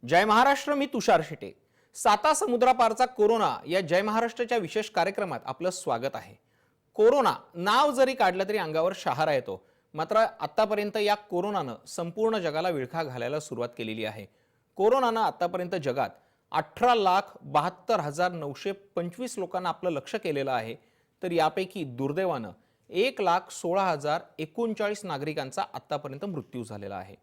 जय महाराष्ट्र. मी तुषार शेटे. साता समुद्रापारचा कोरोना या जय महाराष्ट्राच्या विशेष कार्यक्रमात आपलं स्वागत आहे. कोरोना नाव जरी काढलं तरी अंगावर शहारा येतो. मात्र आतापर्यंत या कोरोनानं संपूर्ण जगाला विळखा घालायला सुरुवात केलेली आहे. कोरोनानं आतापर्यंत जगात 18,72,925 लोकांना आपलं लक्ष केलेलं आहे. तर यापैकी दुर्दैवानं 1,16,039 नागरिकांचा आतापर्यंत मृत्यू झालेला आहे.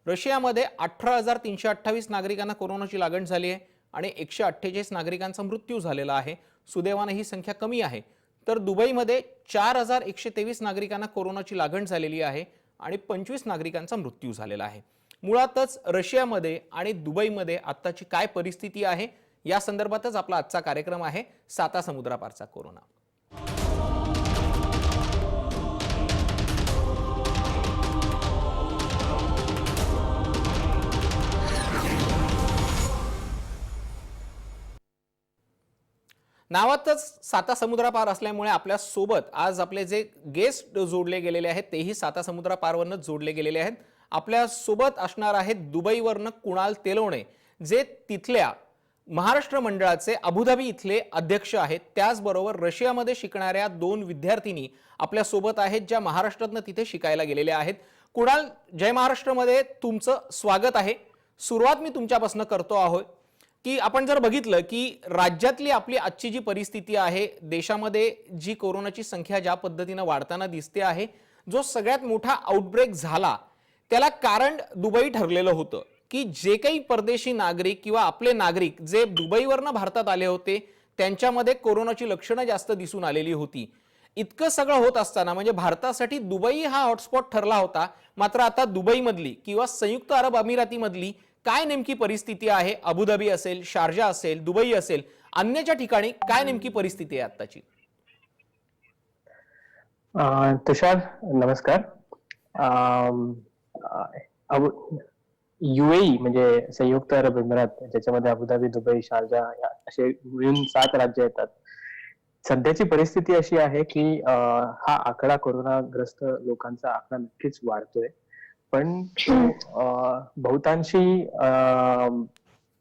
रशियामध्ये 18,328 नागरिकांना कोरोनाची लागण झाली आहे आणि 148 नागरिकांचा मृत्यू झालेला आहे. सुदैवाने ही संख्या कमी आहे. तर दुबईमध्ये 4,123 नागरिकांना कोरोनाची लागण झालेली आहे आणि 25 नागरिकांचा मृत्यू झालेला आहे. मुळातच रशियामध्ये आणि दुबईमध्ये आत्ताची काय परिस्थिती आहे या संदर्भातच आपला आजचा कार्यक्रम आहे, साता समुद्रापारचा कोरोना. नावातच साता समुद्रापार असल्यामुळे आपल्या सोबत आज आपले जे गेस्ट जोडले गेलेले आहेत तेही साता समुद्रापारवरच जोडले गेलेले आहेत. आपल्या सोबत असणार आहेत दुबईवरनं कुणाल तेलवणे, जे तिथल्या महाराष्ट्र मंडळाचे अबुधाबी इथले अध्यक्ष आहेत. त्याचबरोबर रशियामध्ये शिकणाऱ्या 2 विद्यार्थिनी आपल्या सोबत आहेत, ज्या महाराष्ट्रातनं तिथे शिकायला गेलेल्या आहेत. कुणाल, जय महाराष्ट्रमध्ये तुमचं स्वागत आहे. सुरुवात मी तुमच्यापासून करतो आहोत की आपण जर बघितलं की राज्यातली आपली आजची जी परिस्थिती आहे, देशामध्ये जी कोरोनाची संख्या ज्या पद्धतीने वाढताना दिसते आहे, जो सगळ्यात मोठा आउटब्रेक झाला त्याला कारण दुबई ठरलेलं होतं की जे काही परदेशी नागरिक किंवा आपले नागरिक जे दुबईवरनं भारतात आले होते त्यांच्यामध्ये कोरोनाची लक्षणं जास्त दिसून आलेली होती. इतकं सगळं होत असताना म्हणजे भारतासाठी दुबई हा हॉटस्पॉट ठरला होता. मात्र आता दुबईमधली किंवा संयुक्त अरब अमिरातीमधली काय नेमकी परिस्थिती आहे, अबुधाबी असेल, शारजा असेल, दुबई असेल, अन्यच्या ठिकाणी काय नेमकी परिस्थिती आहे आताची? तुषार, नमस्कार. UAE म्हणजे संयुक्त अरब अमिरात, ज्याच्यामध्ये अबुधाबी, दुबई, शारजा असे मिळून 7 राज्य येतात. सध्याची परिस्थिती अशी आहे की हा आकडा, कोरोनाग्रस्त लोकांचा आकडा नक्कीच वाढतोय, पण बहुतांशी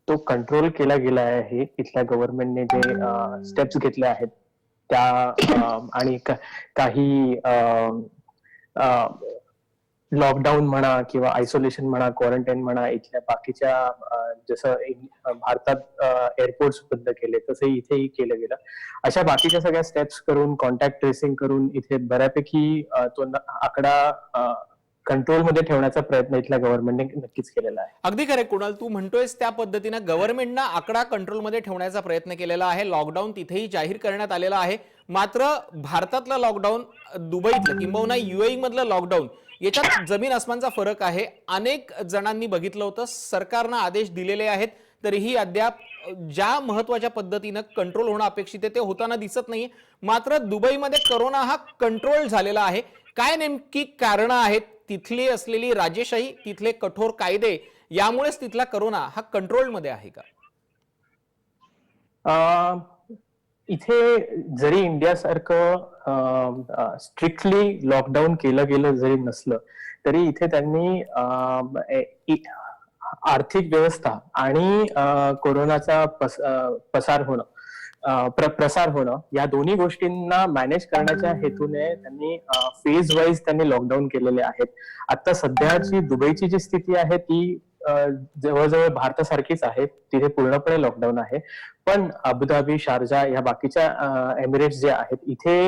तो कंट्रोल केला गेला आहे. इथल्या गव्हर्नमेंटने जे स्टेप्स घेतले आहेत त्या आणि काही लॉकडाऊन म्हणा किंवा आयसोलेशन म्हणा, क्वारंटाईन म्हणा, इथल्या बाकीच्या जसं भारतात एअरपोर्ट्स बंद केले तसंही इथेही केलं गेलं. अशा बाकीच्या सगळ्या स्टेप्स करून, कॉन्टॅक्ट ट्रेसिंग करून इथे बऱ्यापैकी तो आकडा कंट्रोलमध्ये ठेवण्याचा प्रयत्न इथल्या गव्हर्नमेंटने नक्कीच केलेला आहे. अगदी खरे कुणाल, तू म्हणतोयस त्या पद्धतीनं गव्हर्नमेंटनं आकडा कंट्रोलमध्ये ठेवण्याचा प्रयत्न केलेला आहे. लॉकडाऊन तिथेही जाहीर करण्यात आलेला आहे. मात्र भारतातलं लॉकडाऊन, दुबईतलं किंबहुना UAE मधलं लॉकडाऊन याच्यात जमीन आसमानचा फरक आहे. अनेक जणांनी बघितलं होतं, सरकारनं आदेश दिलेले आहेत, तरीही अद्याप ज्या महत्वाच्या पद्धतीनं कंट्रोल होणं अपेक्षित आहे ते होताना दिसत नाहीये. मात्र दुबईमध्ये कोरोना हा कंट्रोल झालेला आहे. काय नेमकी कारणं आहेत? तिथली असलेली राजेशाही, तिथले कठोर कायदे, यामुळेच तिथला कोरोना हा कंट्रोलमध्ये आहे का? इथे जरी इंडियासारखं स्ट्रिक्टली लॉकडाऊन केलं गेलं जरी नसलं, तरी इथे त्यांनी आर्थिक व्यवस्था आणि कोरोनाचा प्रसार होणं या दोन्ही गोष्टींना मॅनेज करण्याच्या हेतूने त्यांनी फेज वाईज त्यांनी लॉकडाऊन केलेले आहेत. आता सध्याची दुबईची जी स्थिती आहे ती जवळजवळ भारतासारखीच आहे. तिथे पूर्णपणे लॉकडाऊन आहे. पण अबुधाबी, शारजा या बाकीच्या एमिरेट्स जे आहेत, इथे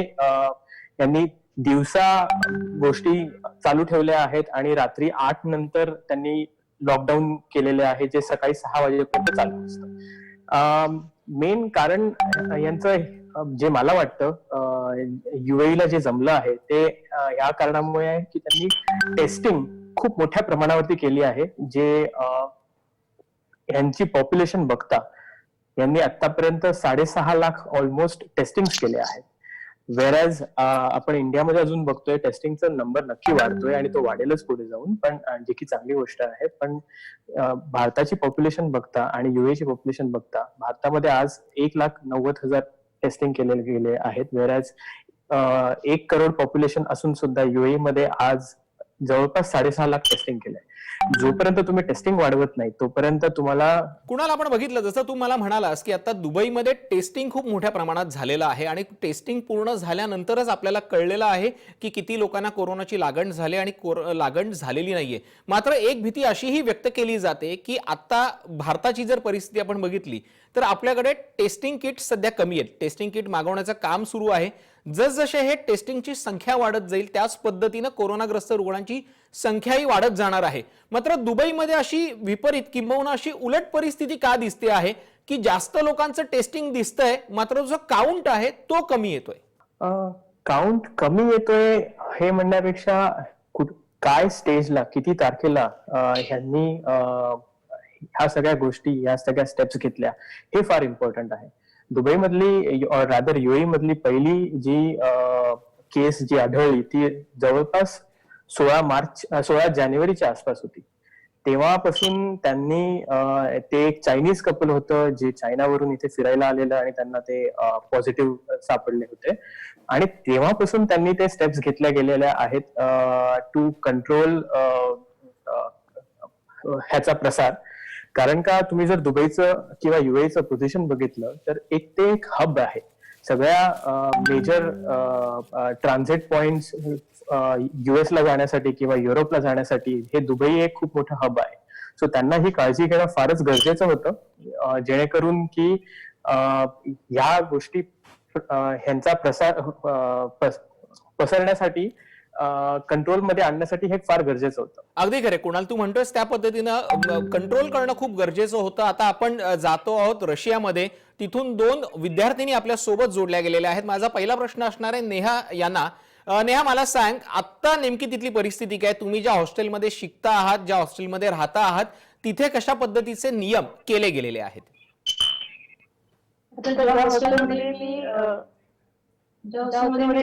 यांनी दिवसा गोष्टी चालू ठेवल्या आहेत आणि रात्री 8 नंतर त्यांनी लॉकडाऊन केलेले आहे, जे सकाळी 6 वाजेपर्यंत चालू असतं. मेन कारण यांचं जे मला वाटतं UAE जे जमलं आहे ते या कारणामुळे आहे की त्यांनी टेस्टिंग खूप मोठ्या प्रमाणावरती केली आहे. जे यांची पॉप्युलेशन बघता यांनी आतापर्यंत 6.5 लाख ऑलमोस्ट टेस्टिंग केले आहेत. वेरॅज आपण इंडियामध्ये अजून बघतोय टेस्टिंगचा नंबर नक्की वाढतोय आणि तो वाढेलच पुढे जाऊन, पण जे की चांगली गोष्ट आहे. पण भारताची पॉप्युलेशन बघता आणि UAE ची पॉप्युलेशन बघता भारतामध्ये आज 1,90,000 टेस्टिंग केले गेले आहेत. वेरॅज 1 करोड पॉप्युलेशन असून सुद्धा UAE मध्ये आज जवळपास 6.5 लाख टेस्टिंग केलंय. जोपर्यंत तुम्ही टेस्टिंग वाढवत नाही तोपर्यंत तुम्हाला कुणाल, आपण बघितलं जसं तू मला म्हणालास की आता दुबईमध्ये टेस्टिंग खूप मोठ्या प्रमाणात झालेलं आहे आणि टेस्टिंग पूर्ण झाल्यानंतरच आपल्याला कळलेलं आहे की किती लोकांना कोरोनाची लागण झाली आणि लागण झालेली नाहीये. मात्र एक भीती अशीही व्यक्त केली जाते की आता भारताची जर परिस्थिती आपण बघितली तर आपल्याकडे टेस्टिंग किट सध्या कमी आहेत. टेस्टिंग किट मागवण्याचं काम सुरू आहे. जसजसे हे टेस्टिंगची संख्या वाढत जाईल त्याच पद्धतीनं कोरोनाग्रस्त रुग्णांची संख्याही वाढत जाणार आहे. मात्र दुबईमध्ये अशी विपरीत किंबहुना अशी उलट परिस्थिती का दिसते आहे की जास्त लोकांचं टेस्टिंग दिसतंय मात्र जो काउंट आहे तो कमी येतोय? काउंट कमी येतोय हे म्हणण्यापेक्षा काय स्टेजला किती तारखेला ह्यांनी ह्या सगळ्या गोष्टी ह्या सगळ्या स्टेप्स घेतल्या हे फार इम्पॉर्टंट आहे. दुबईमधली रादर युएई मधली पहिली जी केस जी आढळली ती जवळपास 16 जानेवारीच्या आसपास होती. तेव्हापासून त्यांनी ते एक चायनीज कपल होतं जे चायनावरून इथे फिरायला आलेलं आणि त्यांना ते पॉझिटिव्ह सापडले होते आणि तेव्हापासून त्यांनी ते स्टेप्स घेतल्या गेलेल्या आहेत टू कंट्रोल ह्याचा प्रसार. कारण का तुम्ही जर दुबईचं किंवा युएचं पोझिशन बघितलं तर ते एक हब आहे. सगळ्या मेजर ट्रान्झिट पॉइंट्स युएसला जाण्यासाठी किंवा युरोपला जाण्यासाठी हे दुबई एक खूप मोठं हब आहे. सो त्यांना ही काळजी घेणं फारच गरजेचं होतं जेणेकरून की ह्या गोष्टी ह्यांचा प्रसार पसरण्यासाठी कंट्रोलमध्ये आणण्यासाठी हे फार गरजेचं होतं. अगदी खरे कुणाल, तू म्हणतोस त्या पद्धतीनं कंट्रोल करणं खूप गरजेचं होतं. आता आपण जातो आहोत रशियामध्ये. तिथून 2 विद्यार्थिनी आपल्या सोबत जोडल्या गेलेल्या आहेत. माझा पहिला प्रश्न असणार आहे नेहा यांना. नेहा, मला सांग आता नेमकी तिथली परिस्थिती काय? तुम्ही ज्या हॉस्टेलमध्ये शिकता आहात, ज्या हॉस्टेलमध्ये राहता आहात, तिथे कशा पद्धतीचे नियम केले गेलेले आहेत? मी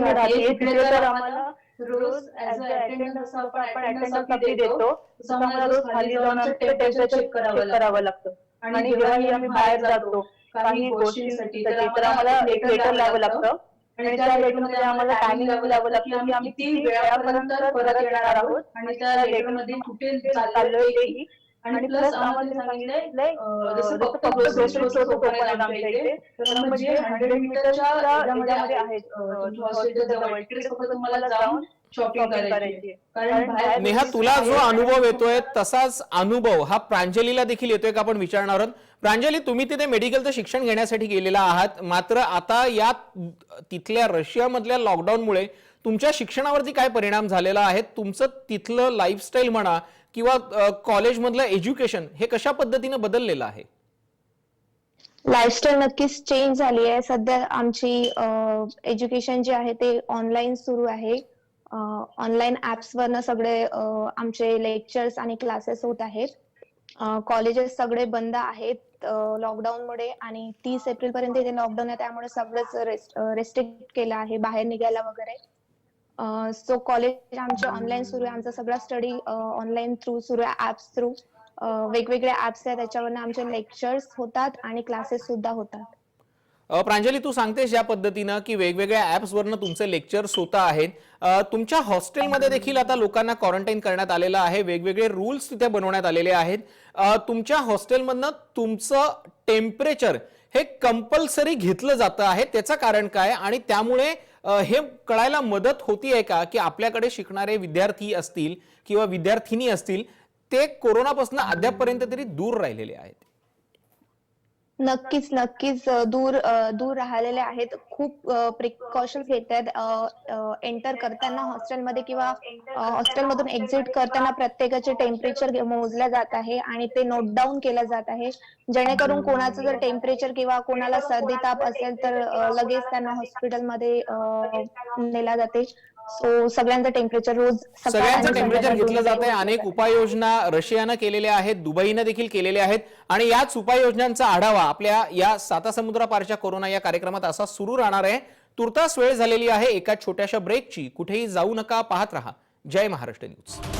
राहते तिथे तर आम्हाला रोज ऍज अ अटेंडन्स आपण अटेंडन्स फी देतो. तसं आम्हाला रोज खाली जाऊन आमचं टेम्परेचर चेक करावं लागतं. आणि जेव्हाही आम्ही बाहेर जातो काही गोष्टींसाठी तर आम्हाला एक लेटर लावावं लागतं आणि त्या लेटरमध्ये आम्हाला टायमिंग लावावं लागतं की आम्ही किती वेळापर्यंत परत येणार आहोत आणि त्या लेटरमध्ये कुठे चाललोय तेही. आणि प्लस आम्हाला सांगितलंय जसं फक्त ग्रोसरी स्टोअर ओपन आहेत आमच्या इथे. तर म्हणजे 100 मीटरच्या याच्यामध्ये आहेत हॉस्टेलच्या जवळ. तिकडे फक्त तुम्हाला जाऊन शॉपिंग करायची. कारण नेहा, तुला जो अनुभव येतोय तसाच अनुभव हा प्रांजलीला देखील येतोय का आपण विचारणार आहोत. प्रांजली, तुम्ही तिथे मेडिकलचं शिक्षण घेण्यासाठी गेलेला आहात. मात्र आता या तिथल्या रशियामधल्या लॉकडाऊनमुळे तुमच्या शिक्षणावरती काय परिणाम झालेला आहे? तुमचं तिथलं लाईफस्टाईल म्हणा किंवा कॉलेजमधलं एज्युकेशन हे कशा पद्धतीने बदललेलं आहे? लाईफस्टाईल नक्कीच चेंज झाली आहे. सध्या आमची एज्युकेशन जे आहे ते ऑनलाईन सुरू आहे. ऑनलाईन ऍप्स वरनं सगळे आमचे लेक्चर्स आणि क्लासेस होत आहेत. कॉलेजेस सगळे बंद आहेत लॉकडाऊनमुळे आणि 30 एप्रिल पर्यंत इथे लॉकडाऊन आहे. त्यामुळे सगळंच रेस्ट्रिक्ट केलं आहे बाहेर निघायला वगैरे. सो कॉलेज आमचे ऑनलाईन सुरू आहे. आमचा सगळा स्टडी ऑनलाईन थ्रू सुरू आहे, ऍप्स थ्रू. वेगवेगळे ऍप्स आहेत त्याच्यावरनं आमचे लेक्चर्स होतात आणि क्लासेस सुद्धा होतात. प्रांजली, तू सांगतेस या पद्धतीनं की वेगवेगळ्या ऍप्स वरनं तुमचे लेक्चर्स होत आहेत. तुमच्या हॉस्टेलमध्ये देखील आता लोकांना क्वारंटाईन करण्यात आलेलं आहे. वेगवेगळे रूल्स तिथे बनवण्यात आलेले आहेत. तुमच्या हॉस्टेलमधनं तुमचं टेम्परेचर हे कंपल्सरी घेतलं जातं आहे. त्याचं कारण काय आणि त्यामुळे हे कळायला मदत होतीये का की आपल्याकडे शिकणारे विद्यार्थी असतील किंवा विद्यार्थिनी असतील ते कोरोनापासून अद्यापपर्यंत तरी दूर राहिलेले आहेत? नक्कीच दूर राहिलेले आहेत. खूप प्रिकॉशन्स घेत आहेत. एंटर करताना हॉस्टेलमध्ये किंवा हॉस्टेलमधून एक्झिट करताना प्रत्येकाचे टेम्परेचर मोजल्या जात आहे आणि ते नोट डाऊन केलं जात आहे. जेणेकरून कोणाचं जर टेम्परेचर किंवा कोणाला सर्दी ताप असेल तर लगेच त्यांना हॉस्पिटलमध्ये नेला जाते. सो सगळ्यांचं टेम्परेचर रोज सगळ्यांचं टेम्परेचर घेतलं जात आहे. अनेक उपाययोजना रशियानं केलेल्या आहेत, दुबईनं देखील केलेल्या आहेत आणि याच उपाययोजनांचा आढावा आपल्या या सातासमुद्रापारच्या कोरोना या कार्यक्रमात असा सुरू राहणार आहे. तुर्तास वेळ झालेली आहे एका छोट्याशा ब्रेकची. कुठेही जाऊ नका, पाहत रहा जय महाराष्ट्र न्यूज.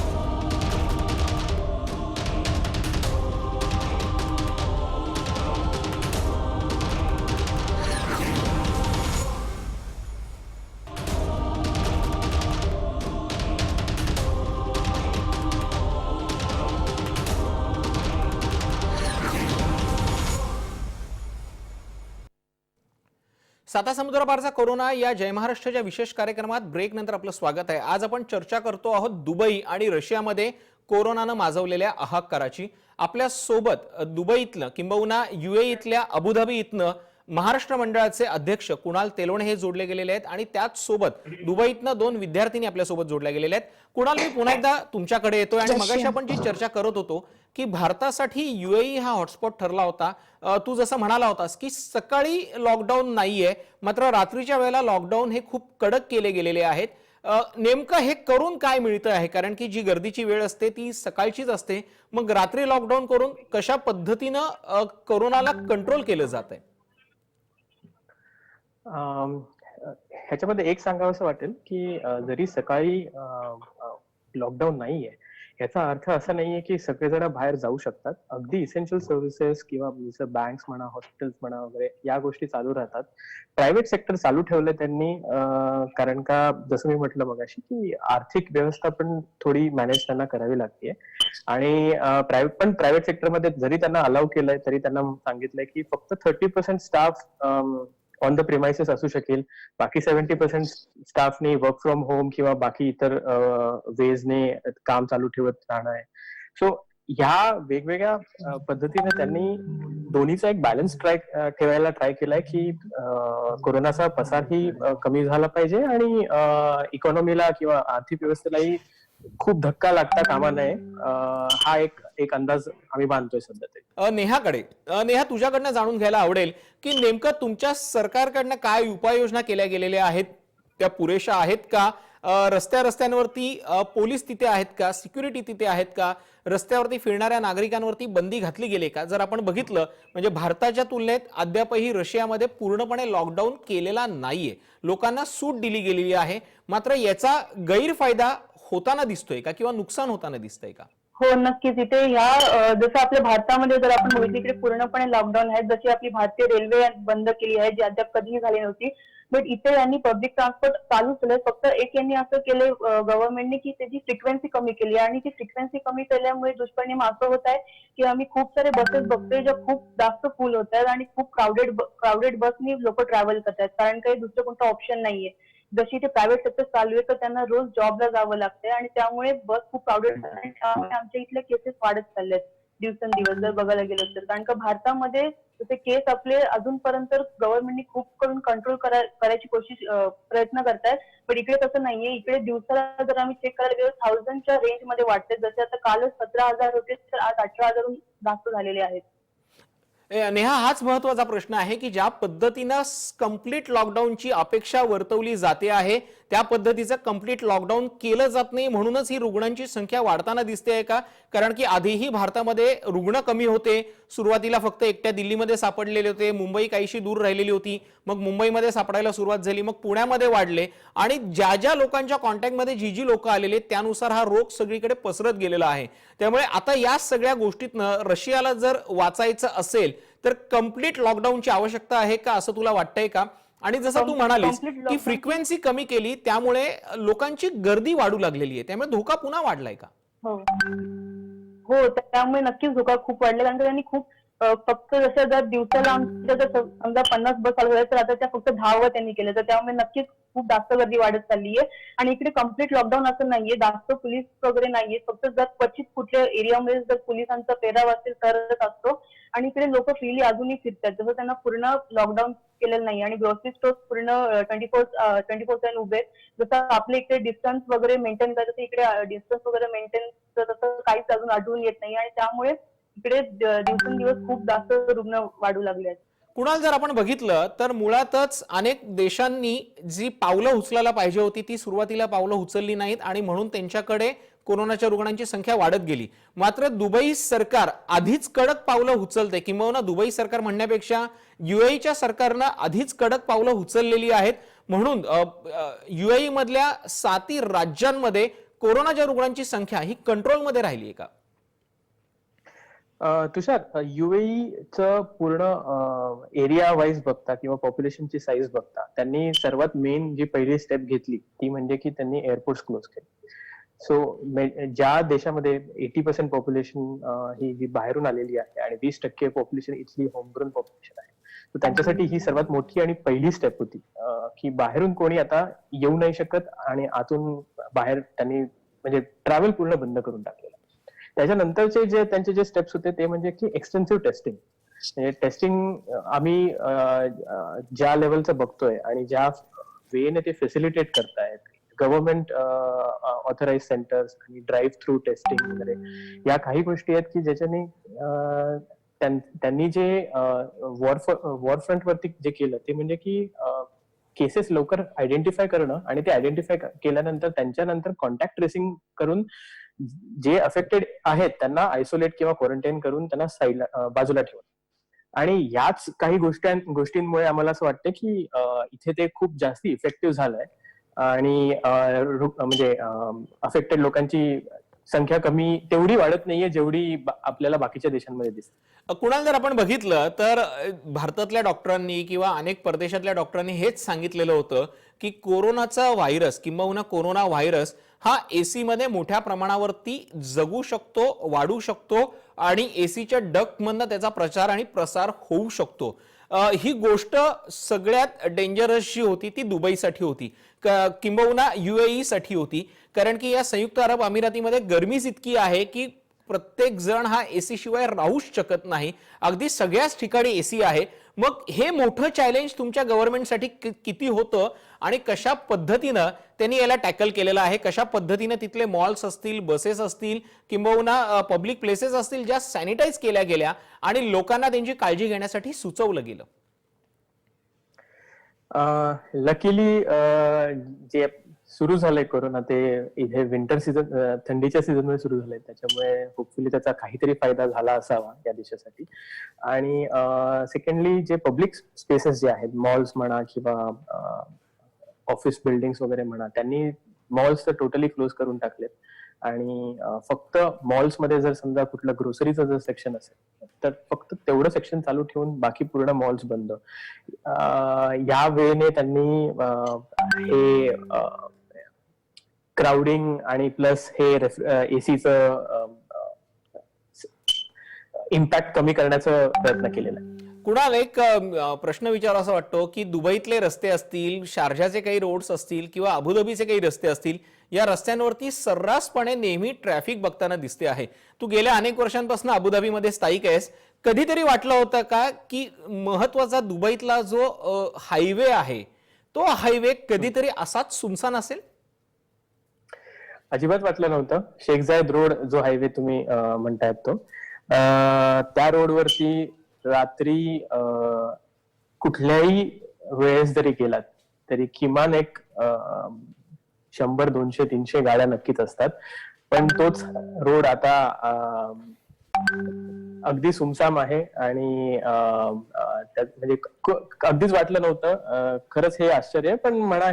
सातासमुद्रापारचा कोरोना या जय महाराष्ट्राच्या विशेष कार्यक्रमात ब्रेक नंतर आपलं स्वागत आहे। आज आपण चर्चा करतो आहोत दुबई आणि रशियामध्ये कोरोनानं माजवलेल्या हाहाकाराची। आपल्या सोबत दुबईतलं किंबहुना UAE अबुधाबी इथनं महाराष्ट्र मंडळाचे अध्यक्ष कुणाल तेलोणे हे जोडले गेलेले आहेत आणि त्याच सोबत दुबईतनं 2 विद्यार्थी आपल्या सोबत जोडल्या गेलेल्या आहेत। कुणाल, मी पुन्हा एकदा तुमच्याकडे येतोय आणि मगाशी आपण जी चर्चा करत होतो की भारतासाठी UAE हा हॉटस्पॉट ठरला होता। तू जसं म्हणाला होतास की सकाळी लॉकडाऊन नाहीये, मात्र रात्रीच्या वेळेला लॉकडाऊन हे खूप कडक केले गेलेले आहेत। नेमकं हे करून काय मिळतं आहे? कारण की जी गर्दीची वेळ असते ती सकाळचीच असते, मग रात्री लॉकडाऊन करून कशा पद्धतीनं कोरोनाला कंट्रोल केलं जात आहे? ह्याच्यामध्ये एक सांगावंसं वाटेल की जरी सकाळी लॉकडाऊन नाहीये, याचा अर्थ असा नाहीये की सगळेजण बाहेर जाऊ शकतात। अगदी इसेन्शियल सर्व्हिसेस किंवा जसं बँक्स म्हणा, हॉस्पिटल्स म्हणा वगैरे या गोष्टी चालू राहतात। प्रायव्हेट सेक्टर चालू ठेवलं त्यांनी, कारण का जसं मी म्हटलं मगाशी की आर्थिक व्यवस्था पण थोडी मॅनेज त्यांना करावी लागते आणि प्रायव्हेट सेक्टरमध्ये जरी त्यांना अलाउ केलंय तरी त्यांना सांगितलंय की फक्त 30% स्टाफ ऑन द प्रिमाइसेस असू शकेल, बाकी 70% स्टाफने वर्क फ्रॉम होम किंवा बाकी इतर वेजने काम चालू ठेवत राहणं आहे। सो ह्या वेगवेगळ्या पद्धतीने त्यांनी दोन्हीचा एक बॅलन्स ठेवायला ट्राय केलाय की कोरोनाचा प्रसार ही कमी झाला पाहिजे आणि इकॉनॉमीला किंवा आर्थिक व्यवस्थेलाही खूप धक्का लागता कामा नये, हा एक अंदाज आम्ही बांधतोय सध्या तरी। नेहाकडे, नेहा, तुझ्याकडनं जाणून घ्यायला आवडेल की नेमकं तुमच्या सरकारकडनं काय उपाययोजना केल्या गेलेल्या आहेत, त्या पुरेशा आहेत का? रस्त्यांवरती पोलीस तिथे आहेत का? सिक्युरिटी तिथे आहेत का? रस्त्यावरती फिरणाऱ्या नागरिकांवरती बंदी घातली गेली का? जर आपण बघितलं म्हणजे भारताच्या तुलनेत अद्यापही रशियामध्ये पूर्णपणे लॉकडाऊन केलेला नाहीये, लोकांना सूट दिली गेलेली आहे, मात्र याचा गैरफायदा होताना दिसतोय का किंवा नुकसान होताना दिसतंय का? हो, नक्कीच. इथे जसं आपल्या भारतामध्ये जर आपण बघितलं इकडे पूर्णपणे लॉकडाऊन आहे, जशी आपली भारतीय रेल्वे बंद केली आहे, जी अद्याप कधीही झाली नव्हती। बट इथे यांनी पब्लिक ट्रान्सपोर्ट चालू केलंय, फक्त एक यांनी असं केलंय गव्हर्नमेंटने की त्याची फ्रिक्वेन्सी कमी केली आणि ती फ्रिक्वेन्सी कमी केल्यामुळे दुष्परिणाम असं होत आहे की आम्ही खूप सारे बसेस बघतोय ज्या खूप जास्त फुल होत आहेत आणि खूप क्राऊडेड बसनी लोक ट्रॅव्हल करतात, कारण काही दुसरं कोणतं ऑप्शन नाहीये। जशी ते प्रायव्हेट सेक्टर चालू आहे तर त्यांना रोज जॉबला जावं लागतंय आणि त्यामुळे बस खूप क्राऊडेड आणि त्यामुळे आमच्या इथले केसेस वाढत चाललेत दिवसेंदिवस जर बघायला गेलं तर। कारण का भारतामध्ये जसे केस आपले अजूनपर्यंत गव्हर्नमेंटनी खूप करून कंट्रोल करायची प्रयत्न करतायत, पण इकडे तसं नाहीये। इकडे दिवसाला जर आम्ही चेक करायला गेलो 1000च्या रेंज मध्ये वाटते, जसे आता कालच 17,000 होते तर आज 18,000 जास्त झालेले आहेत। नेहा, हाच महत्वाचा प्रश्न आहे की ज्या पद्धतीनं कंप्लीट लॉकडाऊनची अपेक्षा वर्तवली जाते आहे त्या पद्धतीचं कंप्लीट लॉकडाऊन केलं जात नाही, म्हणूनच ही रुग्णांची संख्या वाढताना दिसते आहे का? कारण की आधीही भारतामध्ये रुग्ण कमी होते, सुरुवातीला फक्त एकट्या दिल्लीमध्ये सापडलेले होते, मुंबई काहीशी दूर राहिलेली होती, मग मुंबईमध्ये सापडायला सुरुवात झाली, मग पुण्यामध्ये वाढले आणि ज्या लोकांच्या कॉन्टॅक्टमध्ये जी लोक आलेले त्यानुसार हा रोग सगळीकडे पसरत गेलेला आहे। त्यामुळे आता या सगळ्या गोष्टीतनं रशियाला जर वाचायचं असेल तर कंप्लीट लॉकडाऊनची आवश्यकता आहे का, असं तुला वाटतंय का? आणि जसं तू म्हणालीस की फ्रिक्वेन्सी कमी केली त्यामुळे लोकांची गर्दी वाढू लागलेली आहे, त्यामुळे धोका पुन्हा वाढलाय का? हो, त्यामुळे नक्कीच धोका खूप वाढला, कारण त्यांनी खूप फक्त जसं जर दिवसाला आमच्या जर समजा 50 बस चालू झाल्या तर आता त्या फक्त 10 त्यांनी केलं, तर त्यामुळे नक्कीच खूप जास्त गर्दी वाढत चालली आहे। आणि इकडे कम्प्लीट लॉकडाऊन असं नाहीये, जास्त पोलीस वगैरे नाहीये, फक्त जर क्वचित कुठल्या एरियामध्ये जर पोलिसांचा पेहराव असेल तरच असतो आणि इकडे लोक फ्रीली अजूनही फिरतात, जसं त्यांना पूर्ण लॉकडाऊन केलेलं नाही। आणि ग्रोसरी स्टोअर्स पूर्ण 24/7 उभे, जसं आपल्या इकडे डिस्टन्स वगैरे मेंटेन करायचं, इकडे डिस्टन्स वगैरे मेंटेन तसं काहीच अजून आढळून येत नाही आणि त्यामुळे इकडे दिवसेंदिवस खूप जास्त रुग्ण वाढू लागले आहेत। कुणाल, जर आपण बघितलं तर मुळातच अनेक देशांनी जी पावलं उचलायला पाहिजे होती ती सुरुवातीला पावलं उचलली नाहीत आणि म्हणून त्यांच्याकडे कोरोनाच्या रुग्णांची संख्या वाढत गेली। मात्र दुबई सरकार आधीच कडक पावलं उचलते, किंबहुना दुबई सरकार म्हणण्यापेक्षा UAEच्या सरकारनं आधीच कडक पावलं उचललेली आहेत, म्हणून UAE मधल्या 7 राज्यांमध्ये कोरोनाच्या रुग्णांची संख्या ही कंट्रोलमध्ये राहिली आहे का? तुषार, UAEचं पूर्ण एरिया वाईज बघता किंवा पॉप्युलेशनची साईज बघता त्यांनी सर्वात मेन जी पहिली स्टेप घेतली ती म्हणजे की त्यांनी एअरपोर्ट क्लोज केले। सो ज्या देशामध्ये 80% पॉप्युलेशन ही जी बाहेरून आलेली आहे आणि 20% पॉप्युलेशन इथली होमग्रोन पॉप्युलेशन आहे, तर त्यांच्यासाठी ही सर्वात मोठी आणि पहिली स्टेप होती, की बाहेरून कोणी आता येऊ नाही शकत आणि आतून बाहेर त्यांनी म्हणजे ट्रॅव्हल पूर्ण बंद करून टाकलेलं. त्याच्यानंतरचे त्यांचे जे स्टेप्स होते ते म्हणजे की एक्सटेन्सिव्ह टेस्टिंग. म्हणजे टेस्टिंग आम्ही ज्या लेवलचं बघतोय आणि ज्या वेने ते फॅसिलिटेट करतायत, गव्हर्नमेंट ऑथराइज सेंटर्स आणि ड्राईव्ह थ्रू टेस्टिंग वगैरे, या काही गोष्टी आहेत की ज्याच्याने त्यांनी जे वॉर फ्रंट वरती जे केलं ते म्हणजे की केसेस लवकर आयडेंटिफाय करणं आणि ते आयडेंटिफाय केल्यानंतर त्यांच्यानंतर कॉन्टॅक्ट ट्रेसिंग करून जे अफेक्टेड आहेत त्यांना आयसोलेट किंवा क्वारंटाईन करून त्यांना साईडला बाजूला ठेवणं. आणि याच काही गोष्टींमुळे आम्हाला असं वाटतं की इथे ते खूप जास्त इफेक्टिव्ह झालंय आणि म्हणजे अफेक्टेड लोकांची संख्या तेवढी वाढत नाहीये जेवढी आपल्याला बाकीच्या देशांमध्ये दिसते. कुणाल, जर आपण बघितलं तर भारतातल्या डॉक्टरांनी किंवा अनेक परदेशातल्या डॉक्टरांनी हेच सांगितलेलं होतं की कोरोनाचा व्हायरस किंबहुना कोरोना व्हायरस हा एसी मध्ये मोठ्या प्रमाणावरती जगू शकतो, वाढू शकतो आणि एसीच्या डक्टमधनं त्याचा प्रचार आणि प्रसार होऊ शकतो. ही गोष्ट सगळ्यात डेंजरस जी होती ती दुबईसाठी होती, किंबहुना UAE साठी होती, कारण की या संयुक्त अरब अमिरातीमध्ये गरमीच इतकी आहे की प्रत्येक जण हा एसी शिवाय राहूच शकत नाही. अगदी सगळ्याच ठिकाणी एसी आहे. मग हे मोठं चॅलेंज तुमच्या गव्हर्नमेंटसाठी किती होतं आणि कशा पद्धतीनं त्यांनी याला टॅकल केलेलं आहे? कशा पद्धतीनं तिथले मॉल्स असतील, बसेस असतील किंबहुना पब्लिक प्लेसेस असतील ज्या सॅनिटाईज केल्या गेल्या आणि लोकांना त्यांची काळजी घेण्यासाठी सुचवलं गेलं? लकीली जे सुरू झालंय कोरोना ते इथे विंटर सीझन, थंडीच्या सीझन मध्ये सुरू झालंय, त्याच्यामुळे होपफुली त्याचा काहीतरी फायदा झाला असावा या देशासाठी. आणि सेकंडली जे पब्लिक स्पेसेस जे आहेत, मॉल्स म्हणा किंवा ऑफिस बिल्डिंग्स वगैरे म्हणा, त्यांनी मॉल्स तर टोटली क्लोज करून टाकलेत आणि फक्त मॉल्समध्ये जर समजा कुठलं ग्रोसरीचं जर सेक्शन असेल तर फक्त तेवढं सेक्शन चालू ठेवून बाकी पूर्ण मॉल्स बंद. या वेळेने त्यांनी हे क्राउडिंग आणि प्लस हे एसीचं इम्पॅक्ट कमी करण्याचा प्रयत्न केलेला आहे. कुणाल, एक प्रश्न विचारावा वाटतो की दुबईतले रस्ते असतील, शारजाचे काही रोड्स असतील किंवा अबुधाबीचे काही रस्ते असतील, या रस्त्यांवरती सर्रासपणे नेहमी ट्रॅफिक बघताना दिसते आहे. तू गेल्या अनेक वर्षांपासून अबुधाबीमध्ये स्थायिक आहेस. कधीतरी वाटलं होतं का की महत्वाचा दुबईतला जो हायवे आहे तो हायवे कधीतरी असाच सुनसान असेल? अजिबात वाटलं नव्हतं. शेख जायद रोड जो हायवे तुम्ही म्हणतायत तो, त्या रोडवरती रात्री कुठल्याही वेळेस जरी गेलात तरी किमान एक 100, 200, 300 गाड्या नक्कीच असतात. पण तोच रोड आता अगदी सुमसाम आहे आणि म्हणजे अगदीच वाटलं नव्हतं. खरंच हे आश्चर्य आहे. पण म्हणा,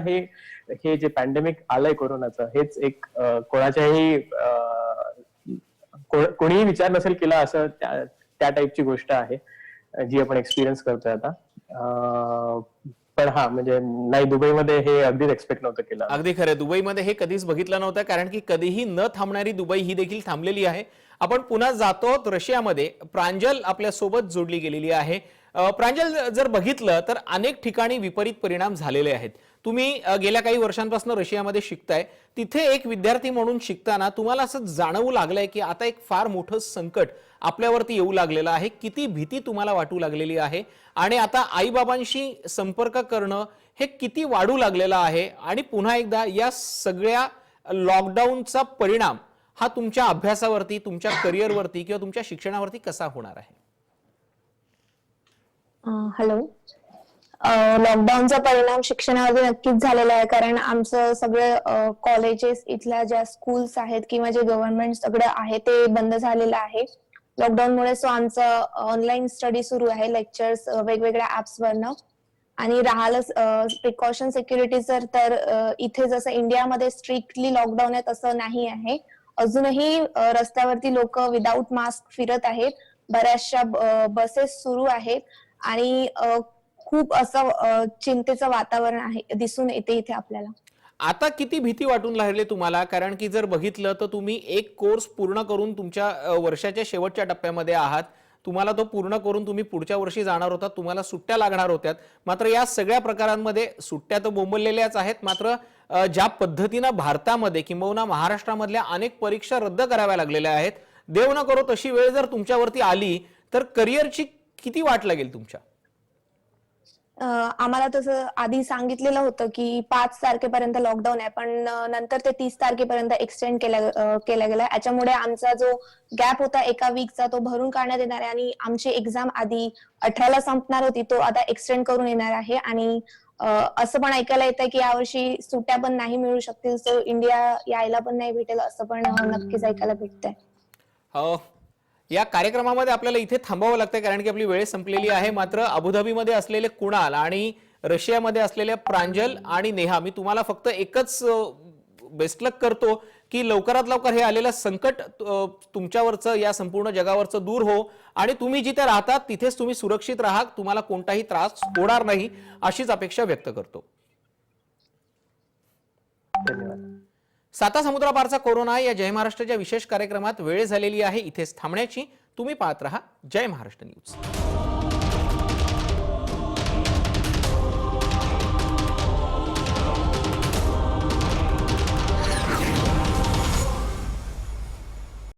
हे जे पॅन्डेमिक आलंय कोरोनाचं, हेच एक कोणाच्याही कोणीही विचार नसेल केला असं त्या टाईपची गोष्ट आहे जी आपण एक्सपिरियन्स करतोय आता. पण हा, म्हणजे नाही, दुबईमध्ये हे अगदीच एक्सपेक्ट नव्हतं केलं. अगदी खरं, दुबईमध्ये हे कधीच बघितलं नव्हतं, कारण की कधीही न थांबणारी दुबई ही देखील थांबलेली आहे. आपण पुन्हा जातो रशियामध्ये. प्रांजल आपल्या सोबत जोडली गेलेली आहे. प्रांजल, जर बघितलं तर अनेक ठिकाणी विपरीत परिणाम झालेले आहेत. तुम्ही गेल्या काही वर्षांपासून रशियामध्ये शिकताय. तिथे एक विद्यार्थी म्हणून शिकताना तुम्हाला असं जाणवू लागलंय की आता एक फार मोठं संकट आपल्यावरती येऊ लागलेलं आहे? किती भीती तुम्हाला वाटू लागलेली आहे आणि आता आईबाबांशी संपर्क करणं हे किती वाढू लागलेलं आहे? आणि पुन्हा एकदा या सगळ्या लॉकडाऊनचा परिणाम हा तुमच्या अभ्यासावरती, तुमच्या करिअरवरती किंवा तुमच्या शिक्षणावरती कसा होणार आहे? हॅलो. लॉकडाऊनचा परिणाम शिक्षणावरती नक्कीच झालेला आहे, कारण आमचं सगळे कॉलेजेस, इथल्या ज्या स्कूल्स आहेत किंवा जे गव्हर्नमेंट सगळं आहे ते बंद झालेलं आहे लॉकडाऊनमुळे. सो आमचं ऑनलाईन स्टडी सुरू आहे, लेक्चर्स वेगवेगळ्या ऍप्सवरनं. आणि राहिलं प्रिकॉशन सिक्युरिटीचं, तर इथे जसं इंडियामध्ये स्ट्रिक्टली लॉकडाऊन आहे तसं नाही आहे. अजूनही रस्त्यावरती लोक विदाऊट मास्क फिरत आहेत. बऱ्याचशा बसेस सुरू आहेत आणि खूप असं चिंतेचं वातावरण आहे, दिसून येते इथे आपल्याला. आता किती भीती वाटून राहिली तुम्हाला? कारण की जर बघितलं तर तुम्ही एक कोर्स पूर्ण करून तुमच्या वर्षाच्या शेवटच्या टप्प्यामध्ये आहात. तुम्हाला तो पूर्ण करून तुम्ही पुढच्या वर्षी जाणार होता, तुम्हाला सुट्ट्या लागणार होत्या. मात्र या सगळ्या प्रकारांमध्ये सुट्ट्या तर बोंबललेल्याच आहेत, मात्र ज्या पद्धतीनं भारतामध्ये किंबहुना महाराष्ट्रामधल्या अनेक परीक्षा रद्द कराव्या लागलेल्या आहेत, देव न करो तशी वेळ जर तुमच्यावरती आली तर करिअरची किती वाट लागेल तुमच्या? आम्हाला तसं आधी सांगितलेलं होतं की 5 तारखेपर्यंत लॉकडाऊन आहे, पण नंतर ते 30 तारखेपर्यंत एक्सटेंड केला गेला. याच्यामुळे आमचा जो गॅप होता एका वीकचा तो भरून काढण्यात येणार आहे आणि आमची एक्झाम आधी 18ला संपणार होती, तो आता एक्सटेंड करून येणार आहे. आणि असं पण ऐकायला येतं की यावर्षी सुट्ट्या पण नाही मिळू शकतील, सो इंडिया यायला पण नाही भेटेल असं पण नक्कीच ऐकायला भेटतंय. या कार्यक्रमामध्ये आपल्याला इथे थांबावं लागतं कारण की आपली वेळ संपलेली आहे. मात्र अबुधाबीमध्ये असलेले कुणाल आणि रशियामध्ये असलेल्या प्रांजल आणि नेहा, मी तुम्हाला फक्त एकच बेस्ट लक करतो की लवकरात लवकर हे आलेलं संकट तुमच्यावरचं, या संपूर्ण जगावरचं दूर हो आणि तुम्ही जिथे राहतात तिथेच तुम्ही सुरक्षित राहा, तुम्हाला कोणताही त्रास होणार नाही अशीच अपेक्षा व्यक्त करतो. धन्यवाद. साता समुद्रापारचा कोरोना या जय महाराष्ट्राच्या विशेष कार्यक्रमात वेळ झालेली आहे इथेच थांबण्याची. तुम्ही पाहत रहा जय महाराष्ट्र न्यूज.